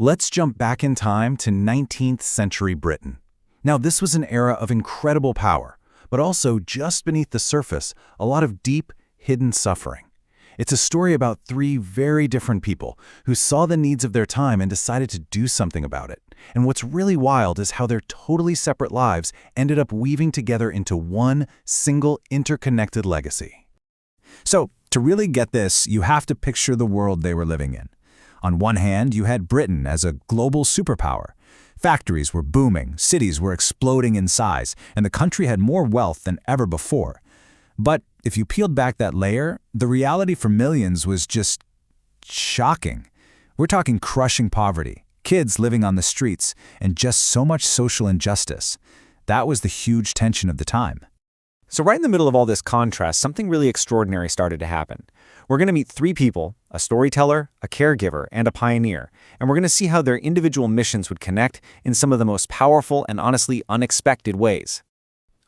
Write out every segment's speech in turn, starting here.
Let's jump back in time to 19th century Britain. Now, this was an era of incredible power, but also just beneath the surface, a lot of deep, hidden suffering. It's a story about three very different people who saw the needs of their time and decided to do something about it. And what's really wild is how their totally separate lives ended up weaving together into one single interconnected legacy. So, to really get this, you have to picture the world they were living in. On one hand, you had Britain as a global superpower. Factories were booming, cities were exploding in size, and the country had more wealth than ever before. But if you peeled back that layer, the reality for millions was just shocking. We're talking crushing poverty, kids living on the streets, and just so much social injustice. That was the huge tension of the time. So right in the middle of all this contrast, something really extraordinary started to happen. We're going to meet three people, a storyteller, a caregiver, and a pioneer, and we're going to see how their individual missions would connect in some of the most powerful and honestly unexpected ways.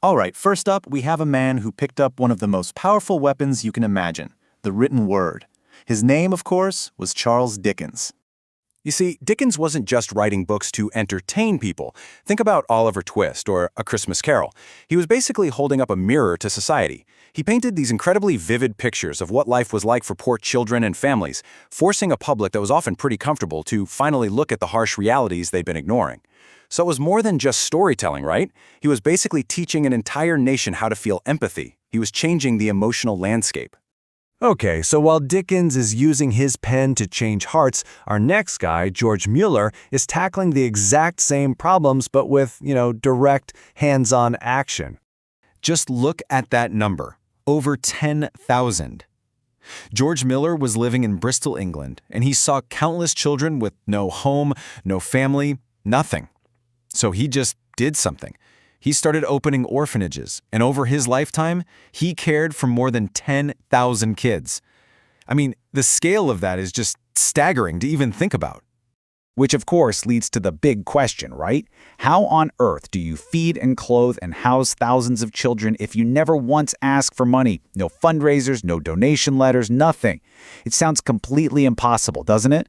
All right, first up, we have a man who picked up one of the most powerful weapons you can imagine, the written word. His name, of course, was Charles Dickens. You see, Dickens wasn't just writing books to entertain people. Think about Oliver Twist or A Christmas Carol. He was basically holding up a mirror to society. He painted these incredibly vivid pictures of what life was like for poor children and families, forcing a public that was often pretty comfortable to finally look at the harsh realities they'd been ignoring. So it was more than just storytelling, right? He was basically teaching an entire nation how to feel empathy. He was changing the emotional landscape. Okay, so while Dickens is using his pen to change hearts, our next guy, George Müller, is tackling the exact same problems but with, direct, hands-on action. Just look at that number. Over 10,000. George Müller was living in Bristol, England, and he saw countless children with no home, no family, nothing. So he just did something. He started opening orphanages, and over his lifetime, he cared for more than 10,000 kids. I mean, the scale of that is just staggering to even think about. Which, of course, leads to the big question, right? How on earth do you feed and clothe and house thousands of children if you never once ask for money? No fundraisers, no donation letters, nothing. It sounds completely impossible, doesn't it?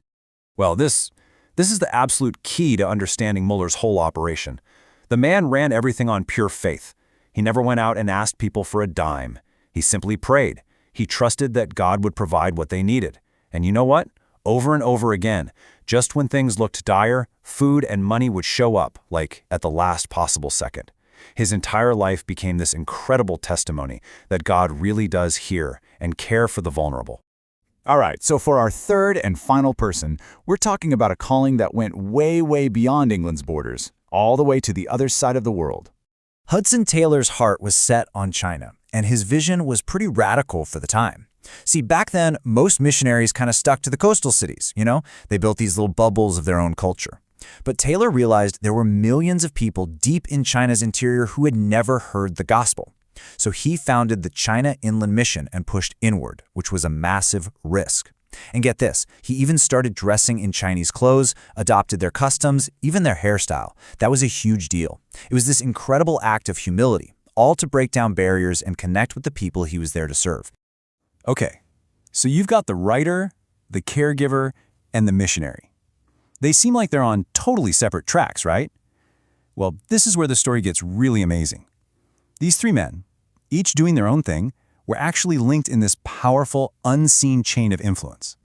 Well, this is the absolute key to understanding Müller's whole operation. The man ran everything on pure faith. He never went out and asked people for a dime. He simply prayed. He trusted that God would provide what they needed. And you know what? Over and over again, just when things looked dire, food and money would show up, like at the last possible second. His entire life became this incredible testimony that God really does hear and care for the vulnerable. All right, so for our third and final person, we're talking about a calling that went way, way beyond England's borders, all the way to the other side of the world. Hudson Taylor's heart was set on China, and his vision was pretty radical for the time. See, back then, most missionaries kind of stuck to the coastal cities, They built these little bubbles of their own culture. But Taylor realized there were millions of people deep in China's interior who had never heard the gospel. So he founded the China Inland Mission and pushed inward, which was a massive risk. And get this, he even started dressing in Chinese clothes, adopted their customs, even their hairstyle. That was a huge deal. It was this incredible act of humility, all to break down barriers and connect with the people he was there to serve. Okay, so you've got the writer, the caregiver, and the missionary. They seem like they're on totally separate tracks, right? Well, this is where the story gets really amazing. These three men, each doing their own thing, were actually linked in this powerful, unseen chain of influence.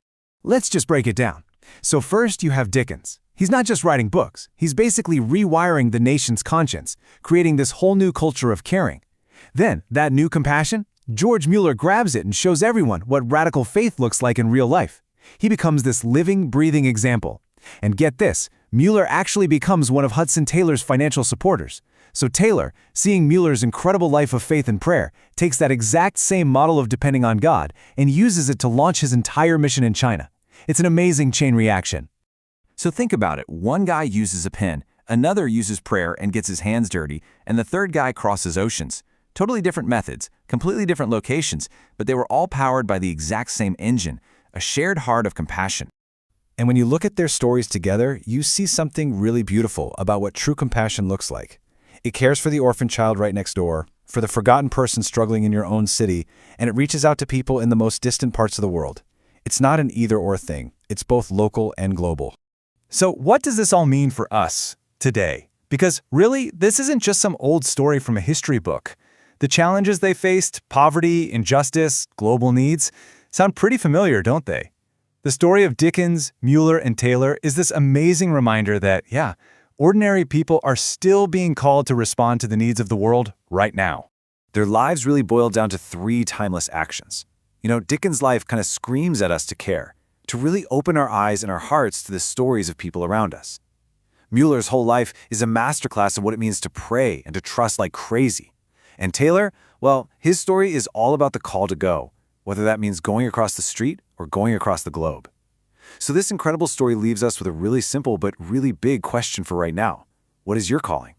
Let's just break it down. So first you have Dickens. He's not just writing books. He's basically rewiring the nation's conscience, creating this whole new culture of caring. Then, that new compassion, George Müller grabs it and shows everyone what radical faith looks like in real life. He becomes this living, breathing example. And get this, Müller actually becomes one of Hudson Taylor's financial supporters. So Taylor, seeing Müller's incredible life of faith and prayer, takes that exact same model of depending on God and uses it to launch his entire mission in China. It's an amazing chain reaction. So think about it. One guy uses a pen, another uses prayer and gets his hands dirty, and the third guy crosses oceans. Totally different methods, completely different locations, but they were all powered by the exact same engine, a shared heart of compassion. And when you look at their stories together, you see something really beautiful about what true compassion looks like. It cares for the orphan child right next door, for the forgotten person struggling in your own city, and it reaches out to people in the most distant parts of the world. It's not an either-or thing. It's both local and global. So what does this all mean for us today? Because really, this isn't just some old story from a history book. The challenges they faced, poverty, injustice, global needs, sound pretty familiar, don't they? The story of Dickens, Müller, and Taylor is this amazing reminder that, yeah, ordinary people are still being called to respond to the needs of the world right now. Their lives really boiled down to 3 timeless actions. Dickens' life kind of screams at us to care, to really open our eyes and our hearts to the stories of people around us. Müller's whole life is a masterclass of what it means to pray and to trust like crazy. And Taylor, well, his story is all about the call to go, whether that means going across the street or going across the globe. So this incredible story leaves us with a really simple but really big question for right now. What is your calling?